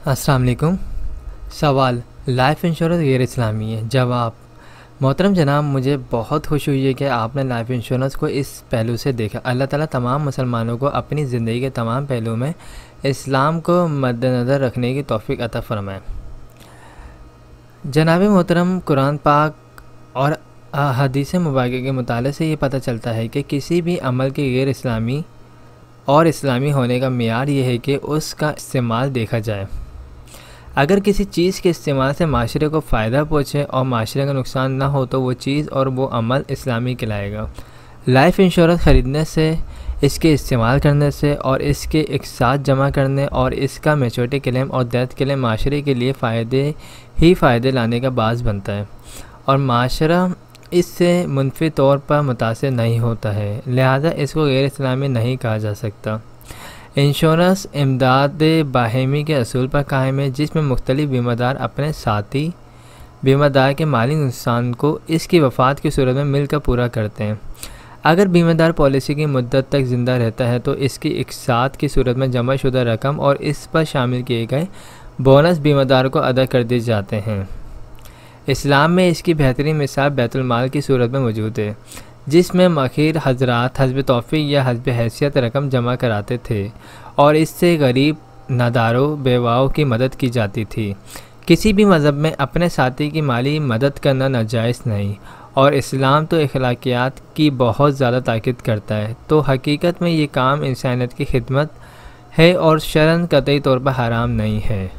अस्सलाम वालेकुम। सवाल, लाइफ इंश्योरेंस गैर इस्लामी है? जवाब, मोहतरम जनाब, मुझे बहुत खुशी हुई है कि आपने लाइफ इंश्योरेंस को इस पहलू से देखा। अल्लाह ताला तमाम मुसलमानों को अपनी ज़िंदगी के तमाम पहलुओं में इस्लाम को मद्देनज़र रखने की तौफ़ीक अता फ़रमाए। जनाब मोहतरम, कुरान पाक और हदीस मुबारक के मुताले से ये पता चलता है कि किसी भी अमल के गैर इस्लामी और इस्लामी होने का मेयार ये है कि उसका इस्तेमाल देखा जाए। अगर किसी चीज़ के इस्तेमाल से माशरे को फ़ायदा पहुँचे और माशरे का नुकसान ना हो तो वो चीज़ और वो अमल इस्लामी कहलाएगा। लाइफ इंश्योरेंस ख़रीदने से, इसके इस्तेमाल करने से और इसके एक साथ जमा करने और इसका मैच्योरिटी क्लेम और डेथ क्लेम माशरे के लिए फ़ायदे लाने का बास बनता है और माशरा इससे मुनफ़ी तौर पर मुतासिर नहीं होता है, लिहाजा इसको गैर इस्लामी नहीं कहा जा सकता। इंश्योरेंस इमदाद बाहिमी के असूल पर कायम है, जिसमें मुख्तलिफ बीमादार अपने साथी बीमादार के माली नुकसान को इसकी वफ़ात की सूरत में मिलकर पूरा करते हैं। अगर बीमादार पॉलिसी की मुद्दत तक ज़िंदा रहता है तो इसकी इकसात की सूरत में जमा शुदा रकम और इस पर शामिल किए गए बोनस बीमादार को अदा कर दिए जाते हैं। इस्लाम में इसकी बेहतरीन मिसाल बैतुल माल की सूरत में मौजूद है, जिसमें मखीर हजरात हस्ब तौफ़ीक या हस्ब हैसियत रकम जमा कराते थे और इससे गरीब नादारों बेवाओं की मदद की जाती थी। किसी भी मज़हब में अपने साथी की माली मदद करना नाजायज़ नहीं और इस्लाम तो अखलाकियात की बहुत ज़्यादा ताकीद करता है, तो हकीकत में ये काम इंसानियत की खिदमत है और शरन कतई तौर पर हराम नहीं है।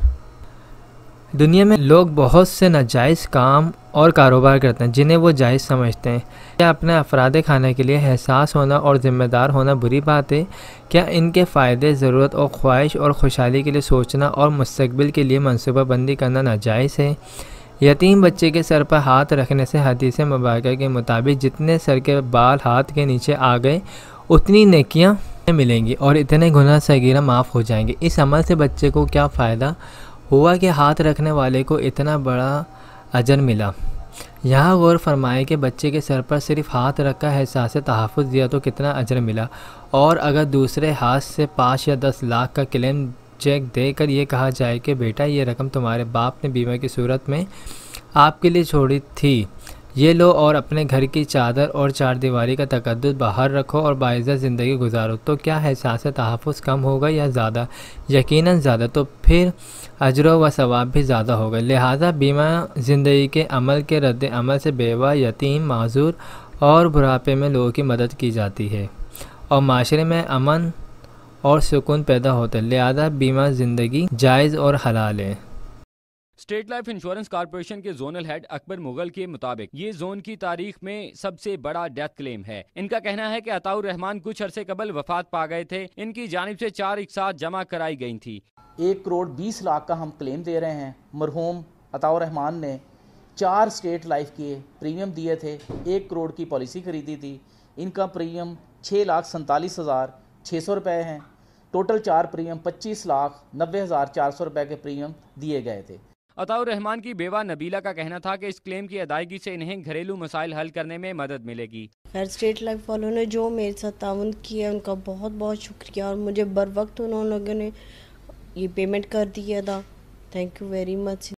दुनिया में लोग बहुत से नाजायज़ काम और कारोबार करते हैं जिन्हें वो जायज़ समझते हैं। क्या अपने अफराद खाने के लिए एहसास होना और ज़िम्मेदार होना बुरी बात है? क्या इनके फ़ायदे, ज़रूरत और ख्वाहिश और खुशहाली के लिए सोचना और मुस्तक़बिल के लिए मनसूबा बंदी करना नाजायज़ है? यतीम बच्चे के सर पर हाथ रखने से हदीस मुबारक के मुताबिक जितने सर के बाल हाथ के नीचे आ गए उतनी नेकियां मिलेंगी और इतने गुनाह सगीरा माफ़ हो जाएंगे। इस अमल से बच्चे को क्या फ़ायदा हुआ कि हाथ रखने वाले को इतना बड़ा अजर मिला। यहाँ गौर फरमाए कि बच्चे के सर पर सिर्फ हाथ रखा एहसास तहफ़्फ़ुज़ दिया तो कितना अजर मिला, और अगर दूसरे हाथ से 5 या 10 लाख का क्लेम चेक देकर ये कहा जाए कि बेटा ये रकम तुम्हारे बाप ने बीमा की सूरत में आपके लिए छोड़ी थी, ये लो और अपने घर की चादर और चारदीवारी का तकद्दुस बाहर रखो और बाइज़्ज़त ज़िंदगी गुजारो, तो क्या एहसास तहफ़्फ़ुज़ कम होगा या ज़्यादा? यकीनन ज़्यादा। तो फिर अजर व सवाब भी ज़्यादा होगा। लिहाजा बीमा ज़िंदगी के अमल के रद्द अमल से बेवा, यतीम, माज़ूर और बुढ़ापे में लोगों की मदद की जाती है और माशरे में अमन और सुकून पैदा होता है। लिहाजा बीमा ज़िंदगी जायज़ और हलाल है। स्टेट लाइफ इंश्योरेंस कॉर्पोरेशन के जोनल हेड अकबर मुगल के मुताबिक ये जोन की तारीख में सबसे बड़ा डेथ क्लेम है। इनका कहना है कि अताउर रहमान कुछ अरसे कबल वफात पा गए थे। इनकी जानिब से 4 इकसात जमा कराई गई थी। 1 करोड़ 20 लाख का हम क्लेम दे रहे हैं। मरहूम अताउर रहमान ने 4 स्टेट लाइफ के प्रीमियम दिए थे, 1 करोड़ की पॉलिसी खरीदी थी। इनका प्रीमियम 6,47,600 रुपये हैं। टोटल 4 प्रीमियम 25,90,400 रुपये के प्रीमियम दिए गए थे। अताउर रहमान की बेवा नबीला का कहना था कि इस क्लेम की अदायगी से इन्हें घरेलू मसाइल हल करने में मदद मिलेगी। खैर, स्टेट लाइफ वालों ने जो मेरे साथ ताउन किया उनका बहुत बहुत शुक्रिया और मुझे बर वक्त उन्होंने ये पेमेंट कर दिया था। Thank you very much.